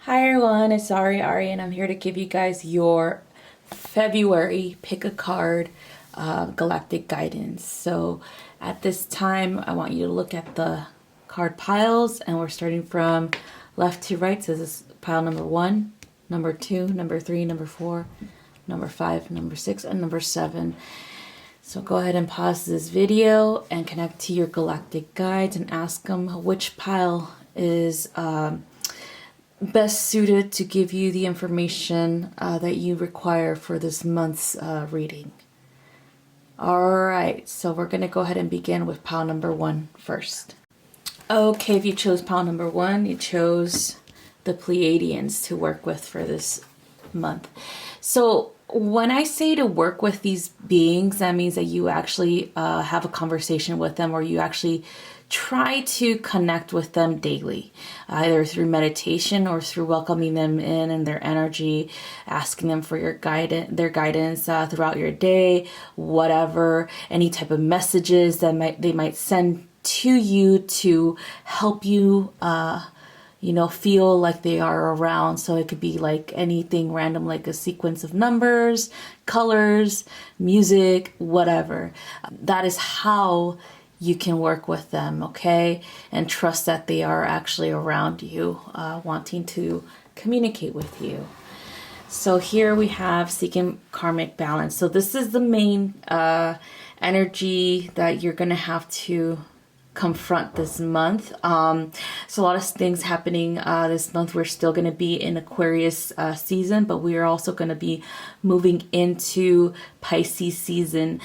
Hi everyone, it's StariAri and I'm here to give you guys your February pick a card Galactic Guidance. So at this time, I want you to look at the card piles and we're starting from left to right. So this is pile number 1, number 2, number 3, number 4, number 5, number 6, and number 7. So go ahead and pause this video and connect to your Galactic Guides and ask them which pile is best suited to give you the information that you require for this month's reading. Alright, so we're going to go ahead and begin with pile number 1 first. Okay, if you chose pile number 1, you chose the Pleiadians to work with for this month. So when I say to work with these beings, that means that you actually have a conversation with them, or you actually try to connect with them daily, either through meditation or through welcoming them in and their energy, asking them for their guidance throughout your day, whatever, any type of messages that they might send to you to help you feel like they are around. So it could be like anything random, like a sequence of numbers, colors, music, whatever. That is how you can work with them, okay? And trust that they are actually around you, wanting to communicate with you. So here we have seeking karmic balance. So this is the main energy that you're going to have to confront this month. So a lot of things happening this month. We're still going to be in Aquarius season, but we are also going to be moving into Pisces season.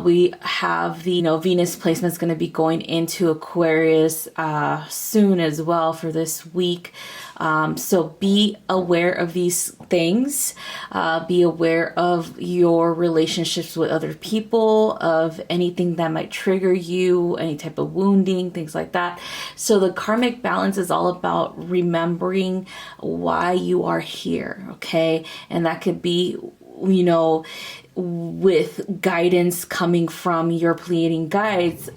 We have the Venus placement is going to be going into Aquarius soon as well for this week. So be aware of these things. Be aware of your relationships with other people, of anything that might trigger you, any type of wounding, things like that. So the karmic balance is all about remembering why you are here, okay? And that could be, with guidance coming from your Pleiadian guides.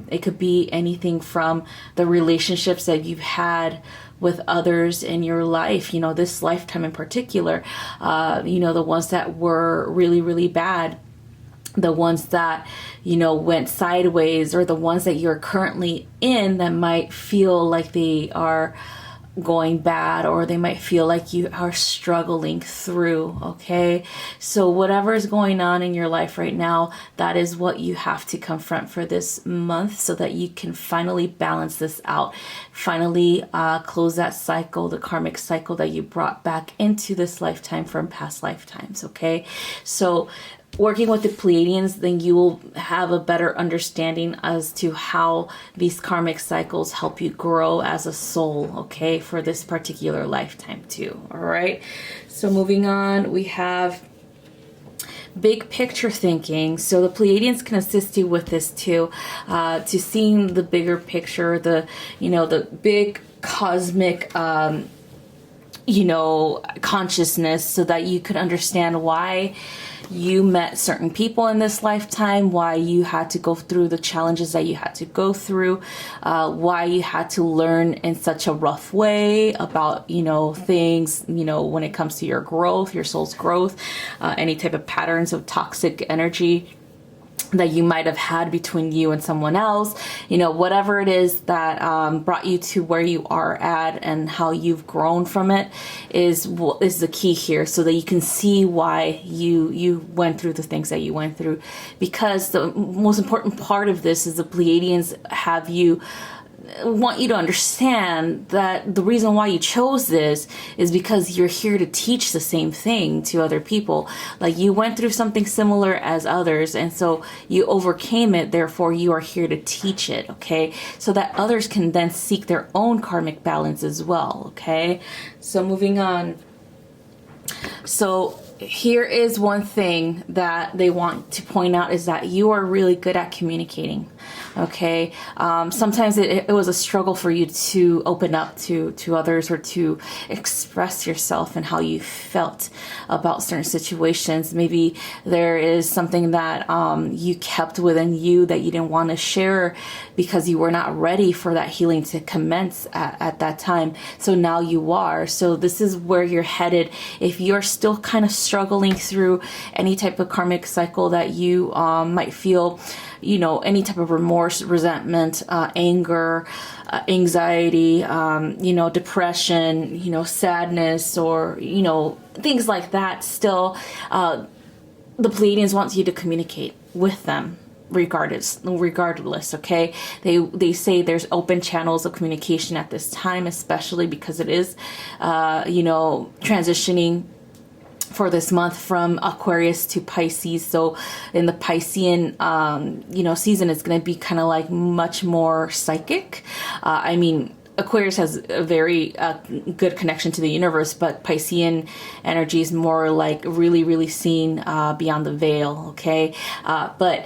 It could be anything from the relationships that you've had with others in your life, this lifetime in particular, the ones that were really, really bad, the ones that, went sideways, or the ones that you're currently in that might feel like they are going bad, or they might feel like you are struggling through, okay? So whatever is going on in your life right now, that is what you have to confront for this month, so that you can finally balance this out, finally close that cycle, the karmic cycle that you brought back into this lifetime from past lifetimes, okay? So working with the Pleiadians, then you will have a better understanding as to how these karmic cycles help you grow as a soul, okay, for this particular lifetime too, all right? So moving on, we have big picture thinking. So the Pleiadians can assist you with this too, to seeing the bigger picture, the big cosmic consciousness, so that you could understand why you met certain people in this lifetime, why you had to go through the challenges that you had to go through, why you had to learn in such a rough way about, things, when it comes to your growth, your soul's growth, any type of patterns of toxic energy that you might have had between you and someone else, whatever it is that brought you to where you are at, and how you've grown from it is the key here, so that you can see why you went through the things that you went through. Because the most important part of this is the Pleiadians want you to understand that the reason why you chose this is because you're here to teach the same thing to other people. Like, you went through something similar as others, and so you overcame it, therefore you are here to teach it, okay? So that others can then seek their own karmic balance as well, okay? So moving on. So here is one thing that they want to point out, is that you are really good at communicating. Okay. Sometimes it was a struggle for you to open up to others, or to express yourself and how you felt about certain situations. Maybe there is something that you kept within you that you didn't want to share because you were not ready for that healing to commence at that time. So now you are. So this is where you're headed. If you're still kind of struggling through any type of karmic cycle that you might feel, you know, any type of remorse, resentment, anger, anxiety, you know, depression, you know, sadness, or, you know, things like that, still, the Pleiadians want you to communicate with them regardless. Okay. They say there's open channels of communication at this time, especially because it is, you know, transitioning for this month from Aquarius to Pisces. So in the Piscean, you know, season, is going to be kind of like much more psychic. I mean, Aquarius has a very good connection to the universe, but Piscean energy is more like really, really seen beyond the veil. Okay. But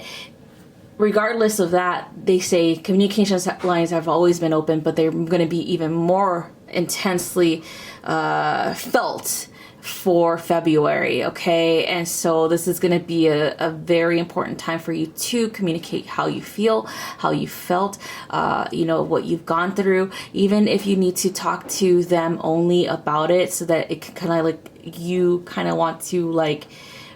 regardless of that, they say communication lines have always been open, but they're going to be even more intensely felt for February. Okay. And so this is going to be a very important time for you to communicate how you feel, how you felt, you know, what you've gone through, even if you need to talk to them only about it, so that it can kind of like, you kind of want to like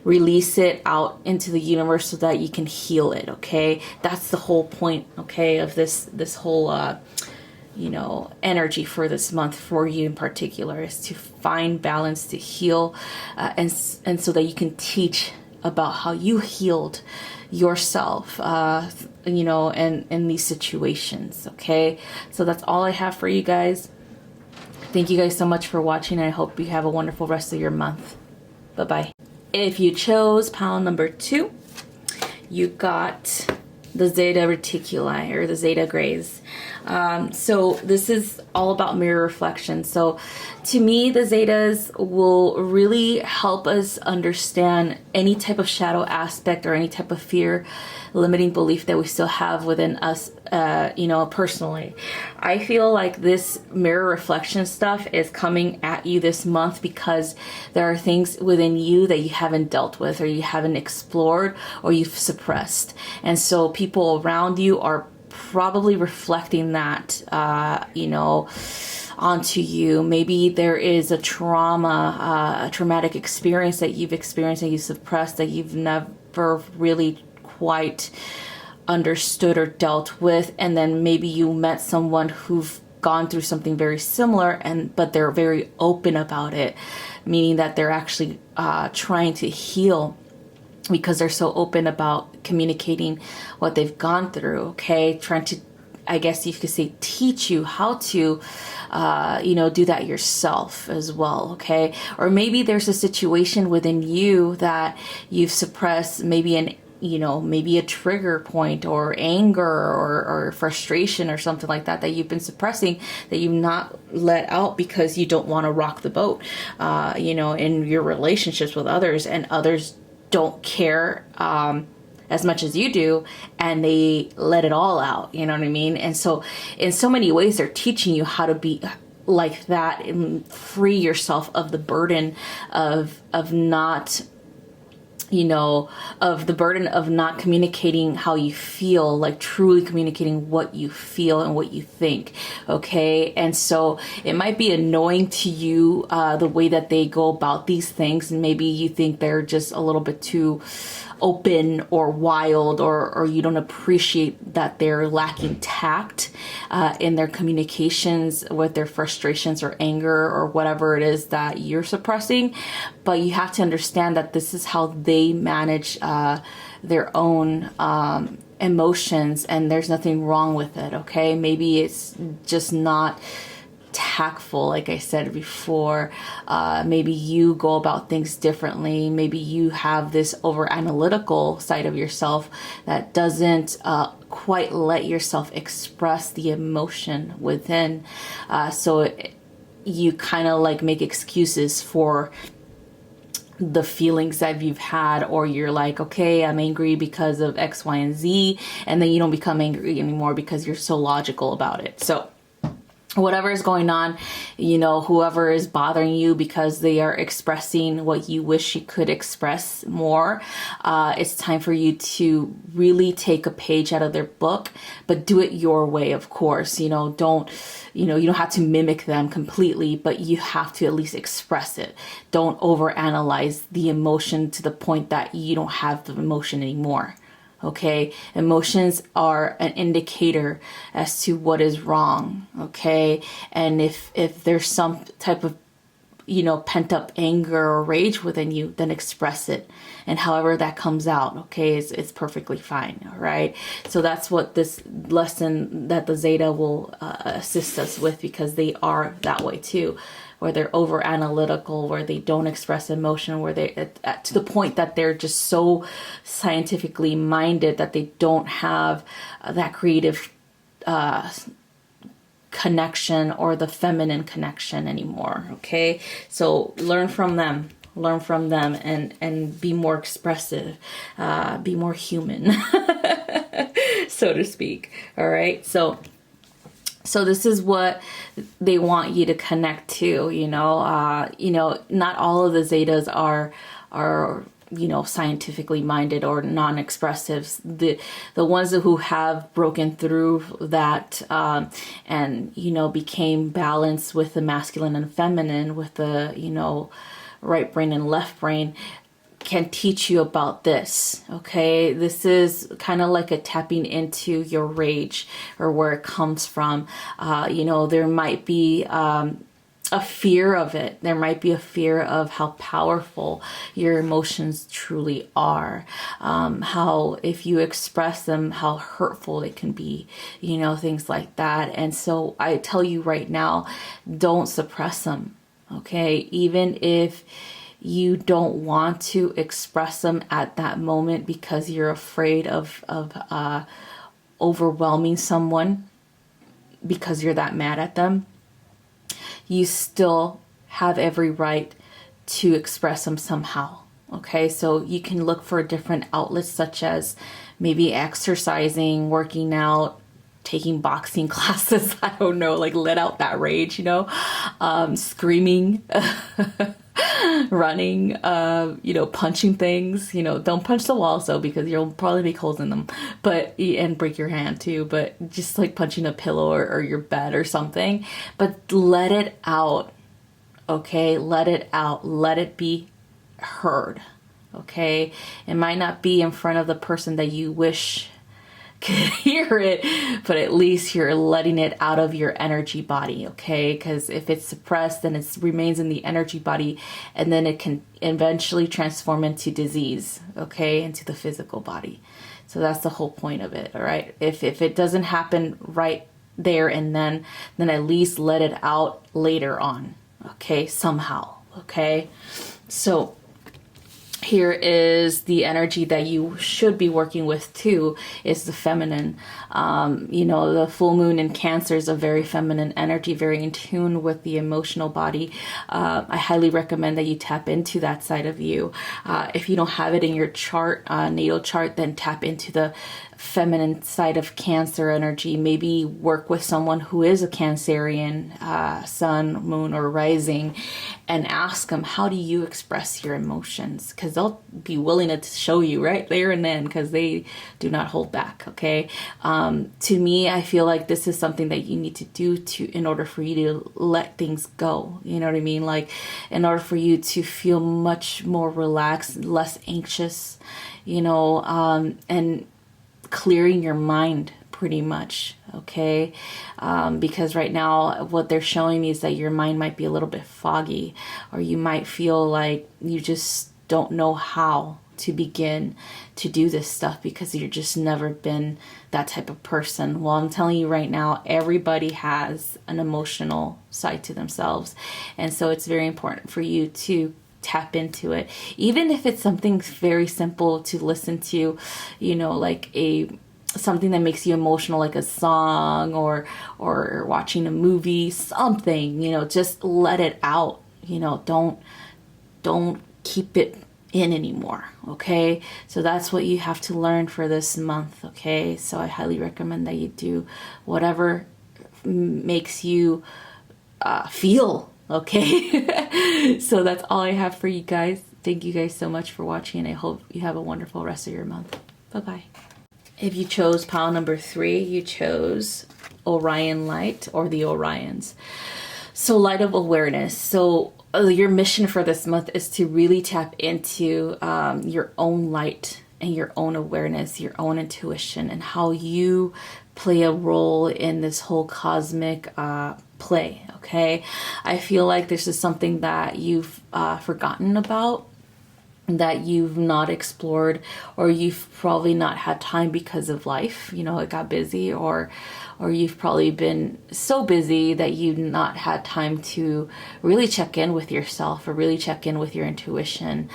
release it out into the universe so that you can heal it. Okay. That's the whole point. Okay. Of this whole, you know, energy for this month for you in particular, is to find balance, to heal, and so that you can teach about how you healed yourself, you know, and in these situations. Okay. So that's all I have for you guys. Thank you guys so much for watching. I hope you have a wonderful rest of your month. Bye-bye. If you chose pile number 2, you got the Zeta Reticuli, or the Zeta Grays. So this is all about mirror reflection. So to me, the Zetas will really help us understand any type of shadow aspect or any type of fear, limiting belief that we still have within us, you know, personally. I feel like this mirror reflection stuff is coming at you this month because there are things within you that you haven't dealt with, or you haven't explored, or you've suppressed. And so people around you are probably reflecting that, you know, onto you. Maybe there is a trauma, a traumatic experience that you've experienced and you suppressed, that you've never really quite understood or dealt with. And then maybe you met someone who've gone through something very similar, but they're very open about it, meaning that they're actually trying to heal, because they're so open about communicating what they've gone through. Okay. Trying to, I guess you could say, teach you how to, you know, do that yourself as well. Okay. Or maybe there's a situation within you that you've suppressed, maybe maybe a trigger point, or anger, or frustration, or something like that, that you've been suppressing, that you've not let out because you don't want to rock the boat, you know, in your relationships with others, and others don't care as much as you do, and they let it all out. You know what I mean? And so in so many ways, they're teaching you how to be like that and free yourself of the burden of not, you know, of the burden of not communicating how you feel, like truly communicating what you feel and what you think. Okay. And so it might be annoying to you, the way that they go about these things. And maybe you think they're just a little bit too open or wild, or you don't appreciate that they're lacking tact in their communications with their frustrations or anger or whatever it is that you're suppressing. But you have to understand that this is how they manage their own emotions, and there's nothing wrong with it. Okay, maybe it's just not tactful, like I said before. Maybe you go about things differently. Maybe you have this over analytical side of yourself that doesn't quite let yourself express the emotion within. So you kind of like make excuses for the feelings that you've had, or you're like, okay, I'm angry because of X, Y, and Z, and then you don't become angry anymore because you're so logical about it. So whatever is going on, you know, whoever is bothering you because they are expressing what you wish you could express more, it's time for you to really take a page out of their book, but do it your way, of course. You know, you don't have to mimic them completely, but you have to at least express it. Don't overanalyze the emotion to the point that you don't have the emotion anymore. Okay, emotions are an indicator as to what is wrong. Okay, and if there's some type of, you know, pent up anger or rage within you, then express it, and however that comes out, okay, it's perfectly fine. All right, so that's what this lesson that the Zeta will assist us with, because they are that way too, where they're over analytical, where they don't express emotion, where they to the point that they're just so scientifically minded that they don't have that creative connection or the feminine connection anymore. Okay, so learn from them, and be more expressive, be more human, so to speak. All right, so this is what they want you to connect to. You know, not all of the Zetas are you know, scientifically minded or non-expressives. The ones who have broken through that and, you know, became balanced with the masculine and feminine, with the, you know, right brain and left brain, can teach you about this. Okay, this is kind of like a tapping into your rage or where it comes from. You know, there might be a fear of it. There might be a fear of how powerful your emotions truly are. How, if you express them, how hurtful it can be, you know, things like that. And so I tell you right now, don't suppress them. Okay, even if you don't want to express them at that moment because you're afraid of overwhelming someone because you're that mad at them, you still have every right to express them somehow. Okay, so you can look for different outlets, such as maybe exercising, working out, taking boxing classes. I don't know, like let out that rage, you know, screaming, running, you know, punching things. You know, don't punch the walls though, because you'll probably make holes in them, and break your hand too. But just like punching a pillow or your bed or something. But let it out. Okay, let it out. Let it be heard. Okay, it might not be in front of the person that you wish could hear it, but at least you're letting it out of your energy body. Okay, because if it's suppressed, then it remains in the energy body, and then it can eventually transform into disease. Okay, into the physical body. So that's the whole point of it. All right, if it doesn't happen right there and then at least let it out later on. Okay, somehow. Okay, so here is the energy that you should be working with too, is the feminine. You know, the full moon in Cancer is a very feminine energy, very in tune with the emotional body. I highly recommend that you tap into that side of you. If you don't have it in your chart, natal chart, then tap into the feminine side of Cancer energy. Maybe work with someone who is a Cancerian, sun, moon, or rising, and ask them, how do you express your emotions? Because they'll be willing to show you right there and then, because they do not hold back. Okay, to me, I feel like this is something that you need to do in order for you to let things go. You know what I mean? Like, in order for you to feel much more relaxed, less anxious, you know, and clearing your mind pretty much. Okay, because right now what they're showing me is that your mind might be a little bit foggy, or you might feel like you just don't know how to begin to do this stuff because you're just never been that type of person. Well, I'm telling you right now, everybody has an emotional side to themselves, and so it's very important for you to tap into it, even if it's something very simple to listen to, you know, like something that makes you emotional, like a song or watching a movie, something, you know, just let it out. You know, don't keep it in anymore. Okay, so that's what you have to learn for this month. Okay, so I highly recommend that you do whatever makes you feel okay. So that's all I have for you guys. Thank you guys so much for watching, and I hope you have a wonderful rest of your month. Bye bye. If you chose pile number 3, you chose Orion Light, or the Orions. So light of awareness. So your mission for this month is to really tap into your own light and your own awareness, your own intuition, and how you play a role in this whole cosmic play. Okay, I feel like this is something that you've forgotten about, that you've not explored, or you've probably not had time because of life. You know, it got busy, or you've probably been so busy that you've not had time to really check in with yourself or really check in with your intuition.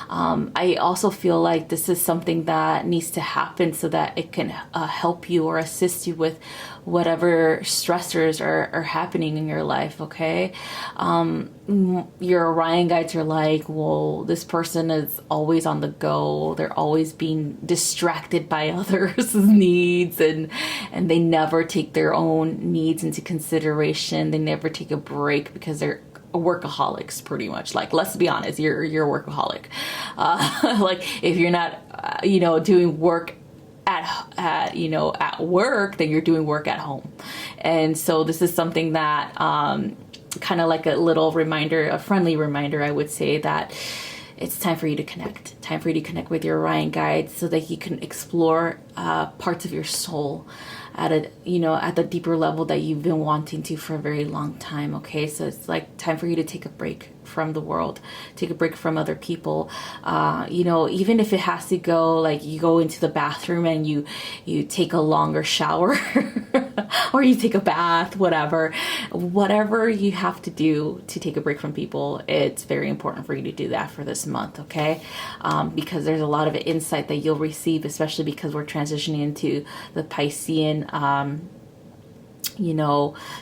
I also feel like this is something that needs to happen so that it can help you or assist you with whatever stressors are happening in your life. Okay, your Orion guides are like, well, this person is always on the go. They're always being distracted by others' needs, and they never take their own needs into consideration. They never take a break because they're workaholics, pretty much. Like, let's be honest, you're a workaholic. Like, if you're not doing work at work, then you're doing work at home. And so this is something that kind of like a little reminder, a friendly reminder, I would say, that it's time for you to connect with your Orion guides so that you can explore parts of your soul at the deeper level that you've been wanting to for a very long time. Okay, so it's like time for you to take a break from the world, take a break from other people. Even if it has to go, like, you go into the bathroom and you take a longer shower or you take a bath, whatever you have to do to take a break from people, it's very important for you to do that for this month. Okay, because there's a lot of insight that you'll receive, especially because we're transitioning into the Piscean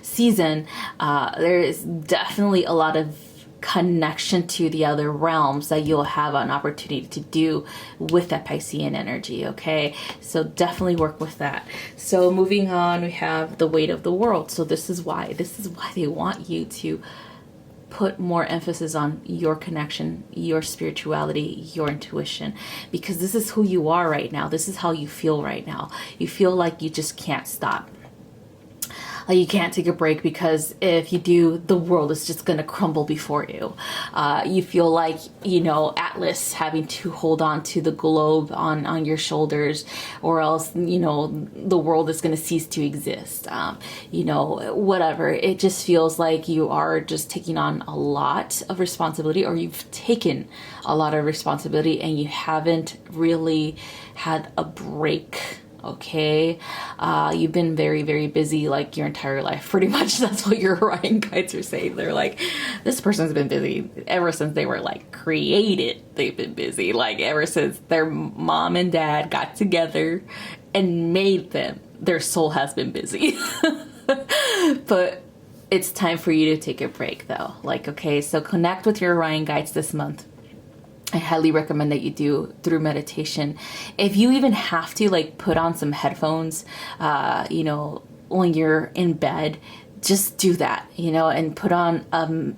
season. There is definitely a lot of connection to the other realms that you'll have an opportunity to do with that Piscean energy. Okay, so definitely work with that. So moving on, we have the weight of the world. So this is why they want you to put more emphasis on your connection, your spirituality, your intuition, because this is who you are right now. This is how you feel right now. You feel like you just can't stop. You can't take a break, because if you do, the world is just going to crumble before you. You feel like, Atlas having to hold on to the globe on your shoulders, or else, the world is going to cease to exist. Whatever. It just feels like you are just taking on a lot of responsibility, or you've taken a lot of responsibility and you haven't really had a break. Okay, you've been very, very busy, like, your entire life, pretty much. That's what your Orion guides are saying. They're like, this person's been busy ever since they were, like, created. They've been busy, like, ever since their mom and dad got together and made them. Their soul has been busy. But it's time for you to take a break, though. Like, okay, so connect with your Orion guides this month. I highly recommend that you do through meditation. If you even have to, like, put on some headphones, when you're in bed, just do that, and put on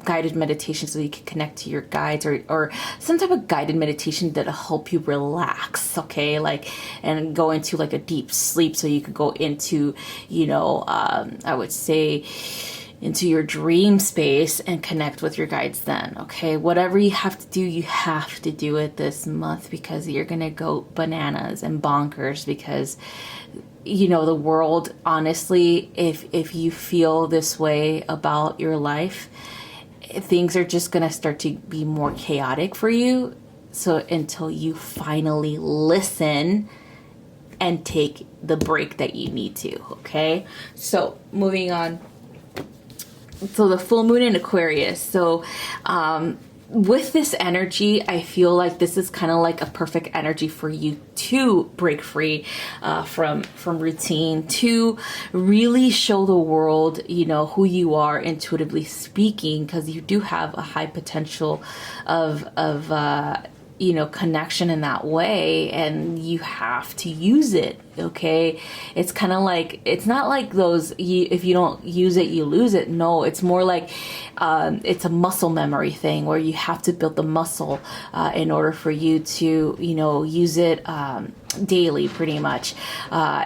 guided meditation so you can connect to your guides, or some type of guided meditation that'll help you relax. Okay, and go into like a deep sleep, so you could go into, I would say, into your dream space and connect with your guides then. Okay, whatever you have to do it this month, because you're gonna go bananas and bonkers, because the world, honestly, if you feel this way about your life, things are just gonna start to be more chaotic for you. So until you finally listen and take the break that you need to. Okay, so moving on. So the full moon in Aquarius. So with this energy, I feel like this is kind of like a perfect energy for you to break free from routine, to really show the world, you know, who you are intuitively speaking, because you do have a high potential of you know, connection in that way, and you have to use it. Okay, it's kind of like, it's not like those, if you don't use it you lose it. No, it's more like it's a muscle memory thing, where you have to build the muscle in order for you to, you know, use it daily, pretty much,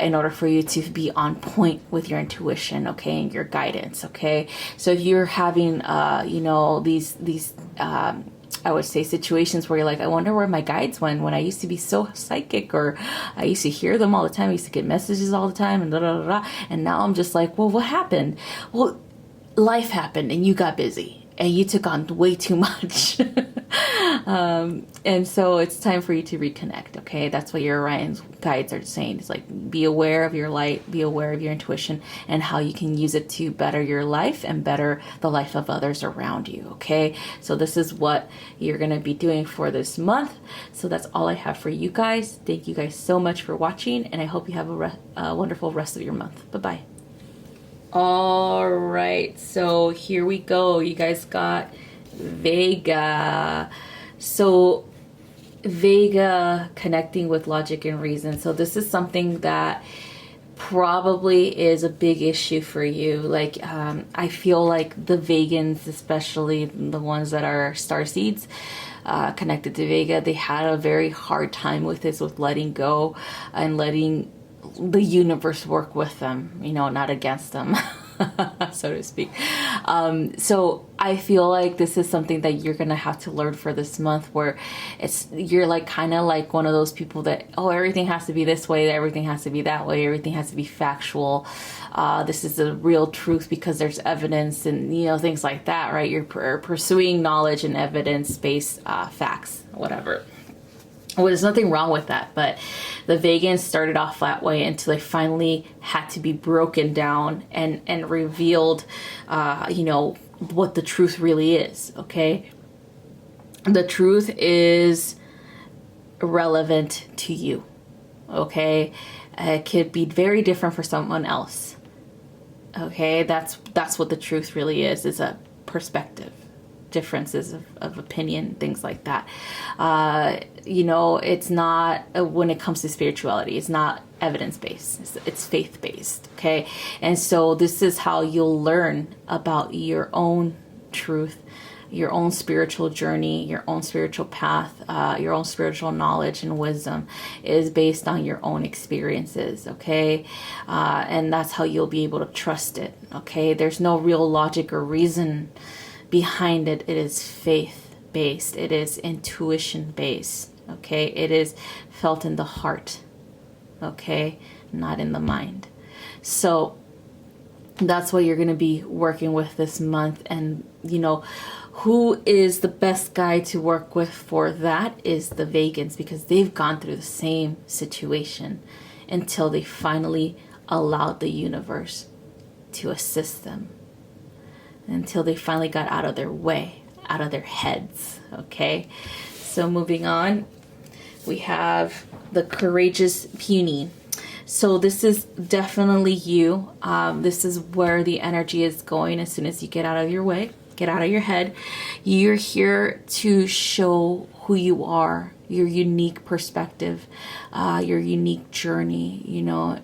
in order for you to be on point with your intuition, okay, and your guidance. Okay, so if you're having you know, these I would say situations where you're like, I wonder where my guides went when I used to be so psychic, or I used to hear them all the time. I used to get messages all the time, and da da da da. And now I'm just like, well, what happened? Well, life happened, and you got busy, and you took on way too much. And so it's time for you to reconnect. Okay, that's what your Orion's guides are saying. It's like, be aware of your light, be aware of your intuition, and how you can use it to better your life and better the life of others around you. Okay, so this is what you're going to be doing for this month. So that's all I have for you guys. Thank you guys so much for watching, and I hope you have a wonderful rest of your month. Bye-bye. All right, so here we go. You guys got Vega. So Vega, connecting with logic and reason. So this is something that probably is a big issue for you. Like, I feel like the Vegans, especially the ones that are starseeds, connected to Vega, they had a very hard time with this, with letting go and letting the universe work with them, you know, not against them. So to speak. So I feel like this is something that you're gonna have to learn for this month, where you're like kind of like one of those people that, oh, everything has to be this way, everything has to be that way, everything has to be factual. This is the real truth because there's evidence, and you know, things like that, right? You're pursuing knowledge and evidence-based facts, whatever. Well, there's nothing wrong with that, but the Vegans started off that way until they finally had to be broken down and revealed, you know, what the truth really is, okay? The truth is relevant to you, okay? It could be very different for someone else, okay? That's what the truth really is a perspective. Differences of opinion, things like that. You know, it's not, when it comes to spirituality, it's not evidence-based, it's faith-based, okay? And so this is how you'll learn about your own truth, your own spiritual journey, your own spiritual path, your own spiritual knowledge and wisdom is based on your own experiences, okay? And that's how you'll be able to trust it, okay? There's no real logic or reason behind it. It is faith-based. It is intuition-based, okay? It is felt in the heart, okay? Not in the mind. So that's what you're going to be working with this month. And, you know, who is the best guy to work with for that is the Vegans, because they've gone through the same situation until they finally allowed the universe to assist them, until they finally got out of their way, out of their heads, okay? So moving on, we have the Courageous Puny. So this is definitely you. This is where the energy is going as soon as you get out of your way, get out of your head. You're here to show who you are, your unique perspective, your unique journey, you know,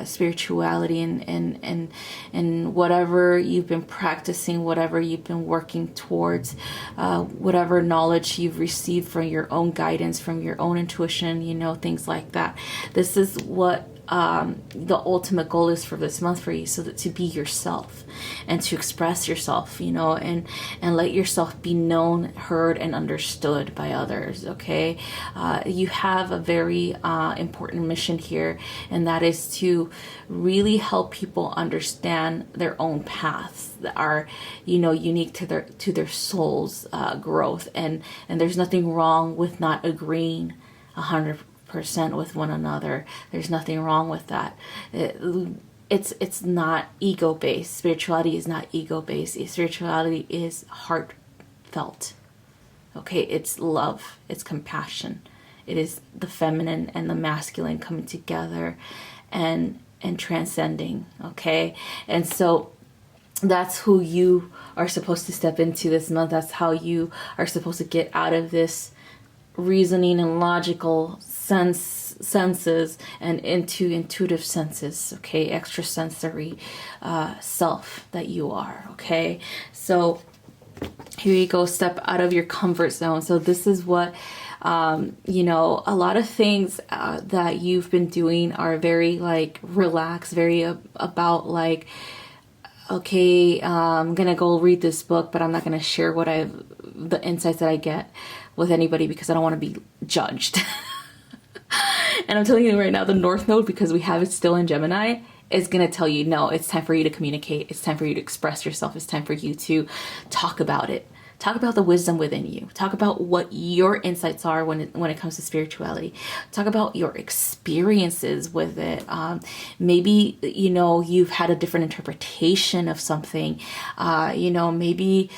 spirituality and whatever you've been practicing, whatever you've been working towards, whatever knowledge you've received from your own guidance, from your own intuition, you know, things like that. This is what the ultimate goal is for this month for you, so that to be yourself and to express yourself, you know, and let yourself be known, heard, and understood by others, okay? You have a very important mission here, and that is to really help people understand their own paths that are, you know, unique to their soul's growth, and there's nothing wrong with not agreeing 100% with one another. There's nothing wrong with that. It's not ego-based. Spirituality is not ego-based. Spirituality is heartfelt. Okay, it's love, it's compassion. It is the feminine and the masculine coming together and transcending, okay? And so that's who you are supposed to step into this month. That's how you are supposed to get out of this reasoning and logical senses and into intuitive senses, okay? Extrasensory self that you are, okay? So here you go, step out of your comfort zone. So this is what, you know, a lot of things that you've been doing are very like relaxed, very about like, okay, I'm gonna go read this book, but I'm not gonna share the insights that I get with anybody because I don't want to be judged. And I'm telling you right now, the North Node, because we have it still in Gemini, is going to tell you, no, it's time for you to communicate. It's time for you to express yourself. It's time for you to talk about it. Talk about the wisdom within you. Talk about what your insights are when it comes to spirituality. Talk about your experiences with it. Maybe, you know, you've had a different interpretation of something. You know, maybe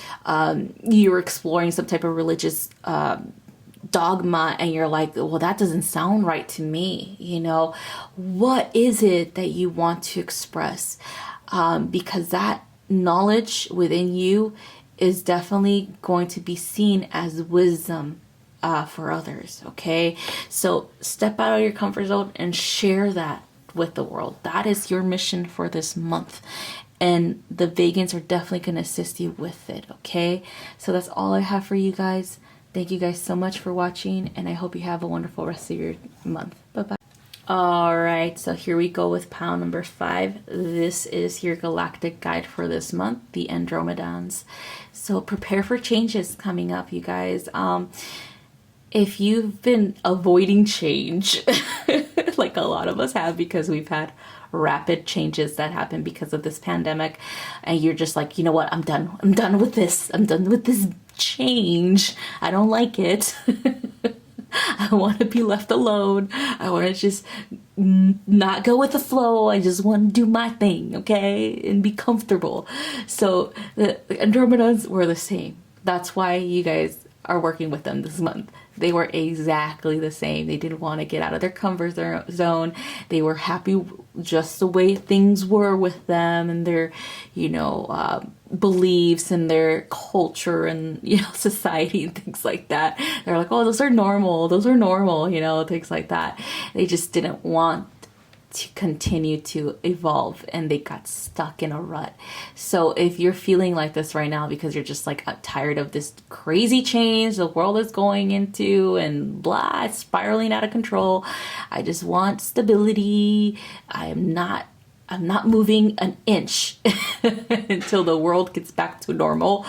you're exploring some type of religious dogma and you're like, well, that doesn't sound right to me. You know, what is it that you want to express? Because that knowledge within you is definitely going to be seen as wisdom for others. Okay, so step out of your comfort zone and share that with the world. That is your mission for this month, and the Vegans are definitely going to assist you with it. Okay, so that's all I have for you guys. Thank you guys so much for watching, and I hope you have a wonderful rest of your month. Bye-bye. All right, so here we go with pile number 5. This is your galactic guide for this month, the Andromedans. So prepare for changes coming up, you guys. If you've been avoiding change, like a lot of us have, because we've had rapid changes that happen because of this pandemic, and you're just like, you know what, I'm done with this. I'm done with this change. I don't like it. I want to be left alone. I want to just not go with the flow. I just want to do my thing, okay? And be comfortable. So the Andromedans were the same. That's why you guys are working with them this month. They were exactly the same. They didn't want to get out of their comfort zone. They were happy just the way things were with them and their, you know, beliefs and their culture and, you know, society and things like that. They're like, oh, those are normal, you know, things like that. They just didn't want to continue to evolve, and they got stuck in a rut. So if you're feeling like this right now because you're just like tired of this crazy change the world is going into and blah, it's spiraling out of control, I just want stability. I'm not moving an inch until the world gets back to normal.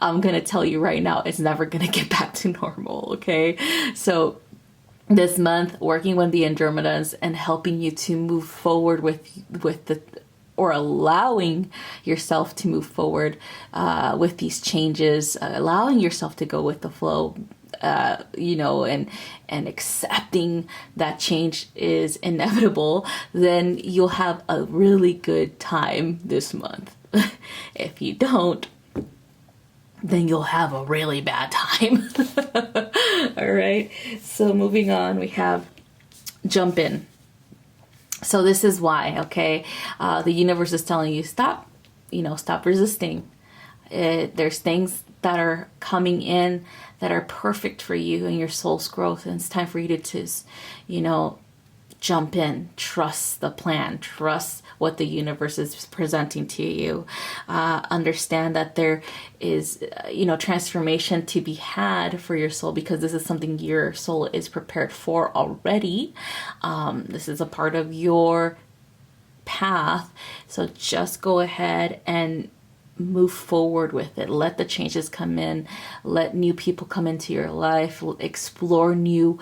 I'm gonna tell you right now, it's never gonna get back to normal, okay? So this month, working with the Andromedans and helping you to move forward with the, or allowing yourself to move forward with these changes, allowing yourself to go with the flow, you know, and accepting that change is inevitable, then you'll have a really good time this month. If you don't, then you'll have a really bad time. All right, so moving on, we have jump in. So this is why, okay, the universe is telling you stop resisting. There's things that are coming in that are perfect for you and your soul's growth, and it's time for you to you know, jump in, trust the plan, trust what the universe is presenting to you. Understand that there is, you know, transformation to be had for your soul, because this is something your soul is prepared for already. This is a part of your path. So just go ahead and move forward with it. Let the changes come in. Let new people come into your life. Explore new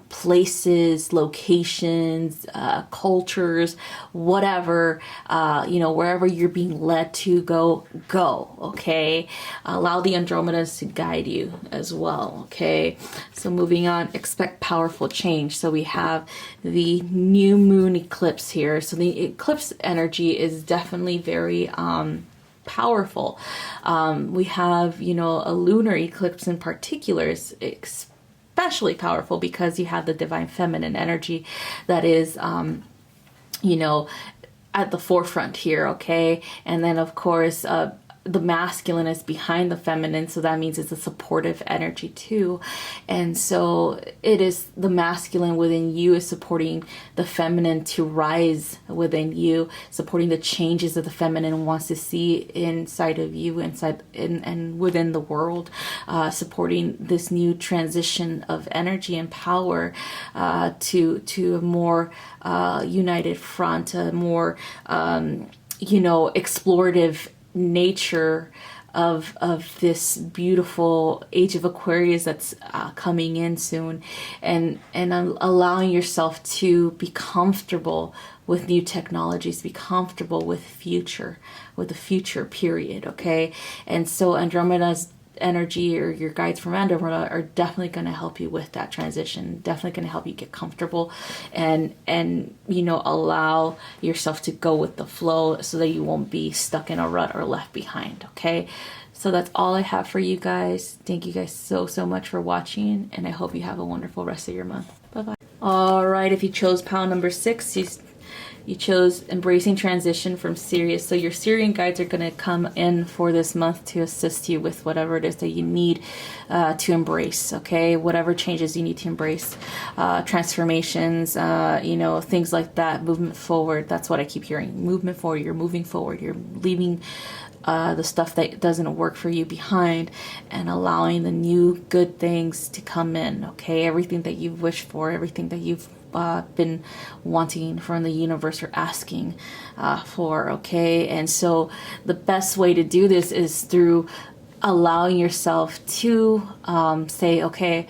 places, locations, cultures, whatever, you know, wherever you're being led to go, okay? Allow the Andromedas to guide you as well, okay? So moving on, expect powerful change. So we have the new moon eclipse here. So the eclipse energy is definitely very powerful. We have, you know, a lunar eclipse in particular is especially powerful because you have the divine feminine energy that is, you know, at the forefront here, okay? And then, of course, the masculine is behind the feminine, so that means it's a supportive energy too. And so it is the masculine within you is supporting the feminine to rise within you, supporting the changes that the feminine wants to see inside of you, inside and within the world, supporting this new transition of energy and power to a more united front, a more you know, explorative nature of this beautiful age of Aquarius that's coming in soon, and allowing yourself to be comfortable with new technologies, be comfortable with the future period, okay? And so Andromeda's energy, or your guides from Andromeda, are definitely going to help you with that transition, definitely going to help you get comfortable and you know, allow yourself to go with the flow so that you won't be stuck in a rut or left behind, okay? So that's all I have for you guys. Thank you guys so much for watching, and I hope you have a wonderful rest of your month. Bye bye. All right, if you chose pile number 6, you chose Embracing Transition from Sirius. So your Sirian guides are going to come in for this month to assist you with whatever it is that you need to embrace, okay? Whatever changes you need to embrace, transformations, you know, things like that, movement forward. That's what I keep hearing. Movement forward. You're moving forward. You're leaving the stuff that doesn't work for you behind and allowing the new good things to come in, okay? Everything that you've wished for, everything that you've been wanting from the universe or asking for, okay? And so the best way to do this is through allowing yourself to say, okay,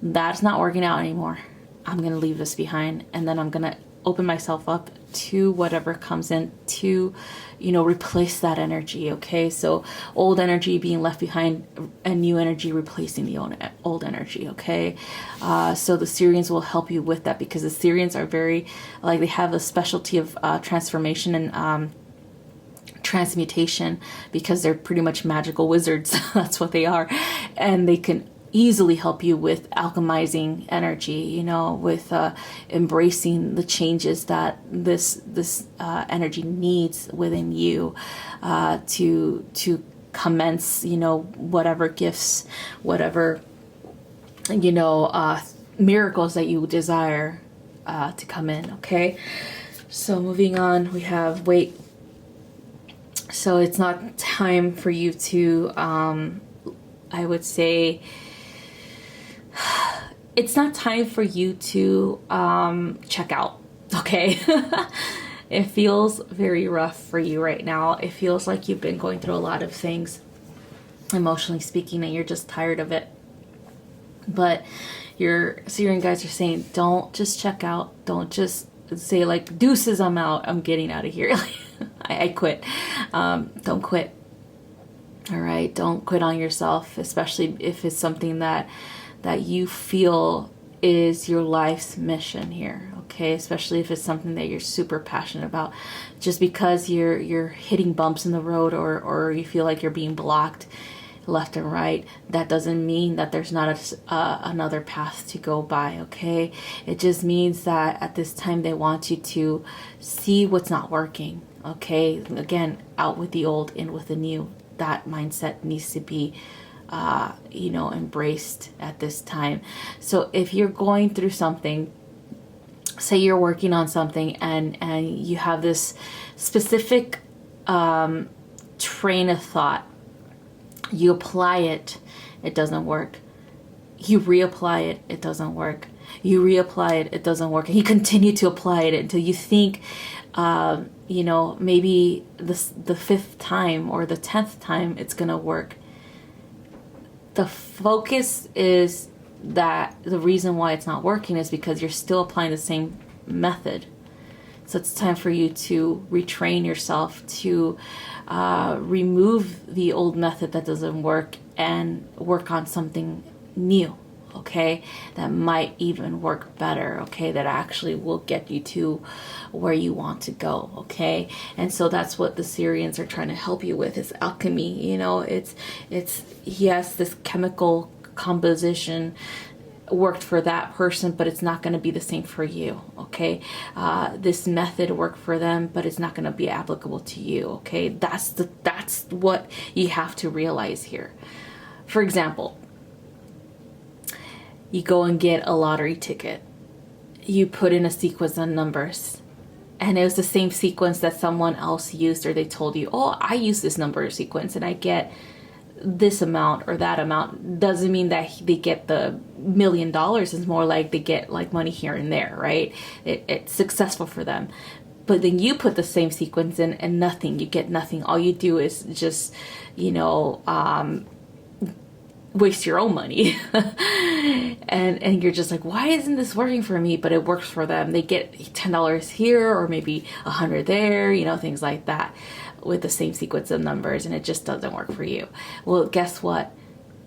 that's not working out anymore. I'm going to leave this behind, and then I'm going to open myself up to whatever comes in to, you know, replace that energy, okay? So old energy being left behind and new energy replacing the old energy, okay? So the Sirians will help you with that, because the Sirians are very, like, they have a specialty of transformation and transmutation, because they're pretty much magical wizards. That's what they are. And they can easily help you with alchemizing energy, you know, with embracing the changes that this energy needs within you to commence, you know, whatever gifts, whatever, you know, miracles that you desire to come in, okay? So moving on, we have wait. So it's not time for you to, I would say, it's not time for you to check out, okay? It feels very rough for you right now. It feels like you've been going through a lot of things, emotionally speaking, and you're just tired of it. But your Sirian guides are saying, don't just check out. Don't just say, like, deuces, I'm out. I'm getting out of here. I quit. Don't quit. All right? Don't quit on yourself, especially if it's something that you feel is your life's mission here, okay? Especially if it's something that you're super passionate about. Just because you're hitting bumps in the road, or you feel like you're being blocked left and right, that doesn't mean that there's not another path to go by, okay? It just means that at this time they want you to see what's not working, okay? Again, out with the old, in with the new. That mindset needs to be you know, embraced at this time. So if you're going through something, say you're working on something and you have this specific train of thought, you apply it, it doesn't work. You reapply it, it doesn't work. You reapply it, it doesn't work. And you continue to apply it until you think, you know, maybe the 5th time or the 10th time it's gonna work. The focus is that the reason why it's not working is because you're still applying the same method. So it's time for you to retrain yourself, to remove the old method that doesn't work and work on something new, okay, that might even work better, okay, that actually will get you to where you want to go, okay. And so that's what the Syrians are trying to help you with, is alchemy. You know, it's yes, this chemical composition worked for that person, but it's not going to be the same for you, okay. This method worked for them, but it's not going to be applicable to you, okay. That's what you have to realize here. For example, you go and get a lottery ticket, you put in a sequence of numbers, and it was the same sequence that someone else used, or they told you, oh, I use this number sequence and I get this amount or that amount. Doesn't mean that they get the $1 million. It's more like they get like money here and there, right? It's successful for them. But then you put the same sequence in and nothing, you get nothing. All you do is just, you know, waste your own money. and you're just like, why isn't this working for me? But it works for them. They get $10 here, or maybe 100 there, you know, things like that, with the same sequence of numbers, and it just doesn't work for you. Well, guess what?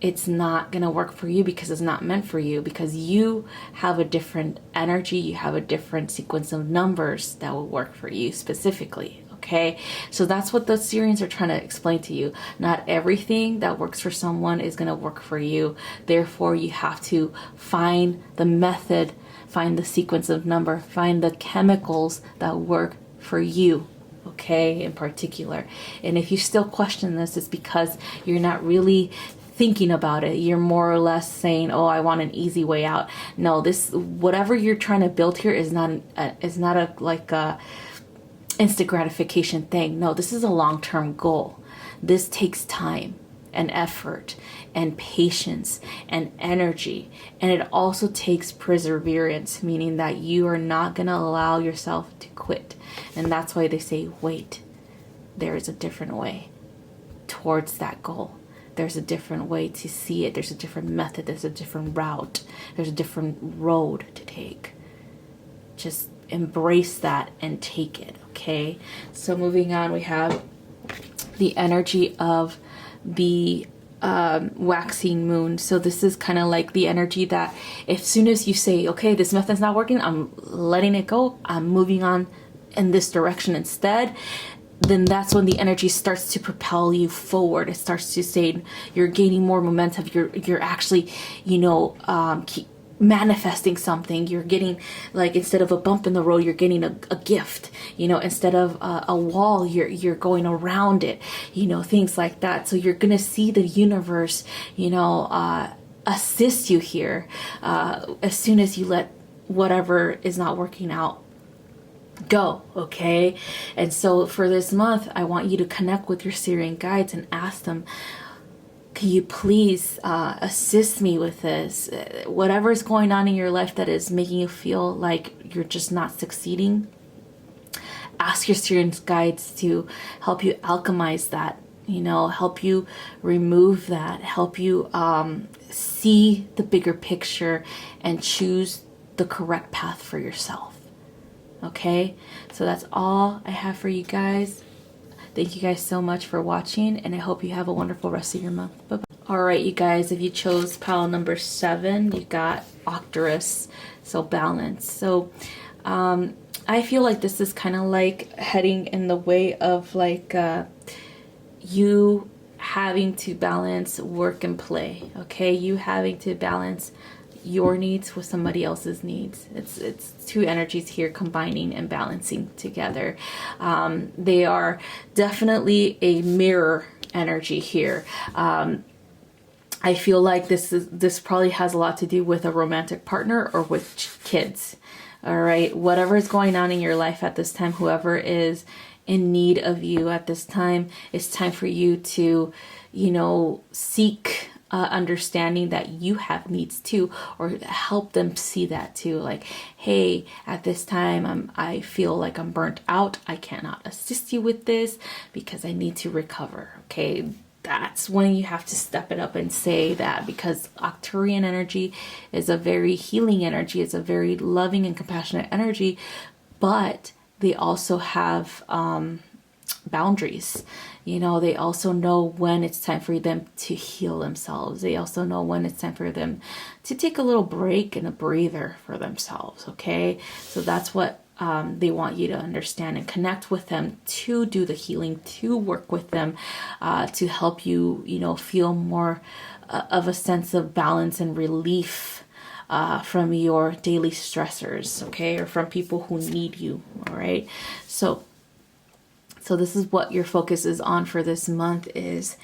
It's not going to work for you because it's not meant for you, because you have a different energy, you have a different sequence of numbers that will work for you specifically. Okay, so that's what the Syrians are trying to explain to you. Not everything that works for someone is going to work for you. Therefore, you have to find the method, find the sequence of number, find the chemicals that work for you. Okay, in particular. And if you still question this, it's because you're not really thinking about it. You're more or less saying, oh, I want an easy way out. No, this, whatever you're trying to build here is not a like a instant gratification thing. No, this is a long-term goal. This takes time and effort and patience and energy, and it also takes perseverance, meaning that you are not going to allow yourself to quit. And that's why they say, wait, there is a different way towards that goal. There's a different way to see it. There's a different method. There's a different route. There's a different road to take. Just embrace that and take it, okay? So moving on, we have the energy of the waxing moon. So this is kind of like the energy that as soon as you say, okay, this method's not working, I'm letting it go, I'm moving on in this direction instead, then that's when the energy starts to propel you forward. It starts to say you're gaining more momentum. You're actually, you know, keep manifesting something. You're getting, like, instead of a bump in the road, you're getting a gift. You know, instead of a wall, you're going around it. You know, things like that. So you're gonna see the universe, you know, assist you here as soon as you let whatever is not working out go, okay? And so for this month, I want you to connect with your Syrian guides and ask them, can you please assist me with this? Whatever is going on in your life that is making you feel like you're just not succeeding, ask your Syrian guides to help you alchemize that, you know, help you remove that, help you see the bigger picture and choose the correct path for yourself. Okay, so that's all I have for you guys. Thank you guys so much for watching, and I hope you have a wonderful rest of your month. Bye-bye. All right, you guys, if you chose pile number 7, you got Octarus, so balance. So I feel like this is kind of like heading in the way of like you having to balance work and play, okay? You having to balance your needs with somebody else's needs. It's two energies here combining and balancing together. They are definitely a mirror energy here. I feel like this probably has a lot to do with a romantic partner or with kids. All right, whatever is going on in your life at this time, whoever is in need of you at this time, it's time for you to, you know, seek understanding that you have needs too, or help them see that too. Like, hey, at this time I feel like I'm burnt out. I cannot assist you with this because I need to recover. Okay, that's when you have to step it up and say that, because Octurian energy is a very healing energy. It's a very loving and compassionate energy, but they also have boundaries. You know, they also know when it's time for them to heal themselves. They also know when it's time for them to take a little break and a breather for themselves. Okay, so that's what they want you to understand and connect with them, to do the healing, to work with them, to help you, you know, feel more of a sense of balance and relief from your daily stressors, okay, or from people who need you. All right, so this is what your focus is on for this month, is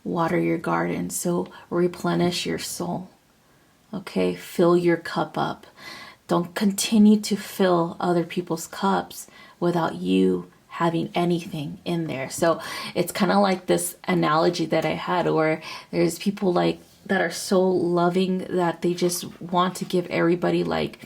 water your garden. So replenish your soul, okay, fill your cup up. Don't continue to fill other people's cups without you having anything in there. So it's kind of like this analogy that I had, where there's people like that are so loving that they just want to give everybody like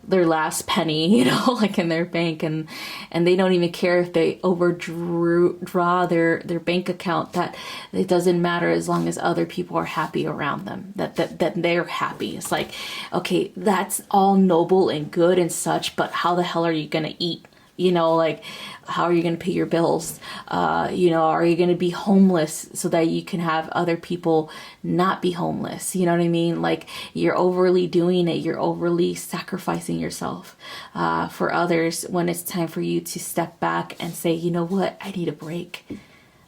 their last penny, you know, like in their bank, and they don't even care if they overdraw their bank account. That it doesn't matter, as long as other people are happy around them, that they're happy. It's like, okay, that's all noble and good and such, but how the hell are you gonna eat? You know, like, how are you going to pay your bills? You know, are you going to be homeless so that you can have other people not be homeless? You know what I mean? Like, you're overly doing it. You're overly sacrificing yourself for others, when it's time for you to step back and say, you know what? I need a break.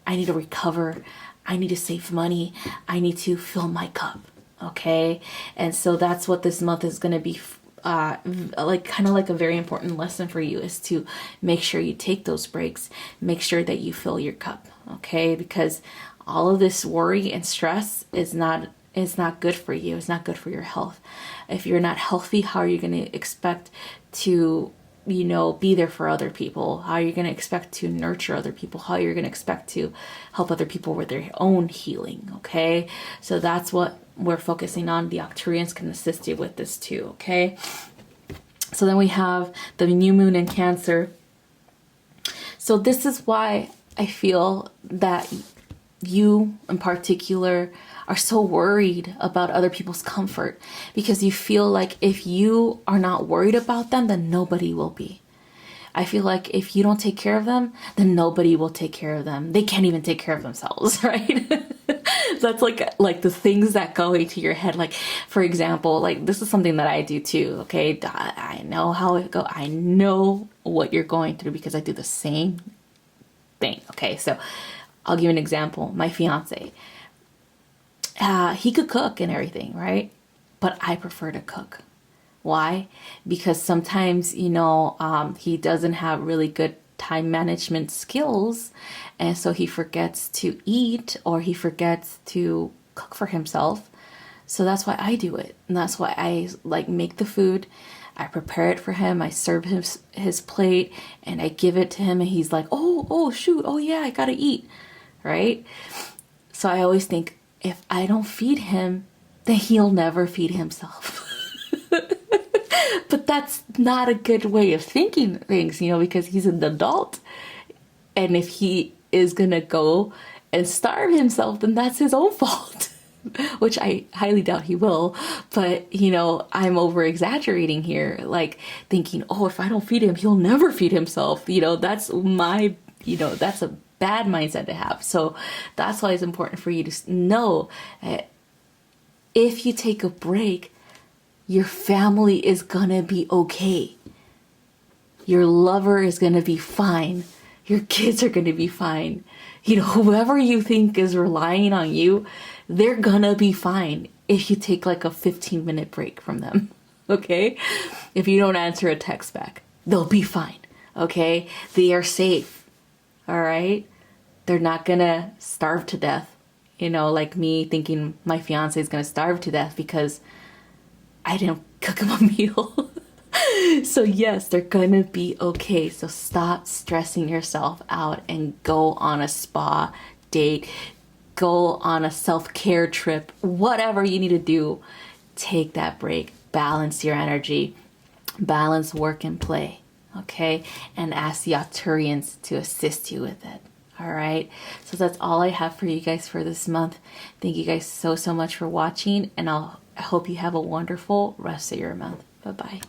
I need to recover. I need to save money. I need to fill my cup. Okay. And so that's what this month is going to be like, kind of like a very important lesson for you, is to make sure you take those breaks, make sure that you fill your cup, okay? Because all of this worry and stress is not good for you. It's not good for your health. If you're not healthy, how are you going to expect to, you know, be there for other people? How are you going to expect to nurture other people? How are you going to expect to help other people with their own healing? Okay, so that's what we're focusing on. The Arcturians can assist you with this too. Okay, so then we have the new moon in Cancer. So this is why I feel that you in particular are so worried about other people's comfort, because you feel like if you are not worried about them, then nobody will be. I feel like if you don't take care of them, then nobody will take care of them. They can't even take care of themselves, right? That's like the things that go into your head. Like, for example, like, this is something that I do too, okay? I know how it goes. I know what you're going through, because I do the same thing, okay? So I'll give you an example. My fiance, he could cook and everything, right? But I prefer to cook. Why? Because sometimes, you know, he doesn't have really good time management skills, and so he forgets to eat, or he forgets to cook for himself. So that's why I do it, and that's why I like make the food. I prepare it for him. I serve him his plate, and I give it to him, and he's like, oh shoot, oh yeah, I gotta eat, right? So I always think, if I don't feed him, then he'll never feed himself. But that's not a good way of thinking things, you know, because he's an adult. And if he is gonna go and starve himself, then that's his own fault. Which I highly doubt he will. But, you know, I'm over exaggerating here, like thinking, oh, if I don't feed him, he'll never feed himself. You know, that's that's a bad mindset to have. So that's why it's important for you to know that if you take a break, your family is gonna be okay. Your lover is gonna be fine. Your kids are gonna be fine. You know, whoever you think is relying on you, they're gonna be fine if you take like a 15-minute break from them, okay? If you don't answer a text back, they'll be fine, okay? They are safe, all right? They're not gonna starve to death, you know, like me thinking my fiance is gonna starve to death because I didn't cook him a meal. So yes, they're gonna be okay. So stop stressing yourself out and go on a spa date, go on a self-care trip, whatever you need to do. Take that break, balance your energy, balance work and play, okay? And ask the Arcturians to assist you with it. All right, so that's all I have for you guys for this month. Thank you guys so much for watching, and I hope you have a wonderful rest of your month. Bye-bye.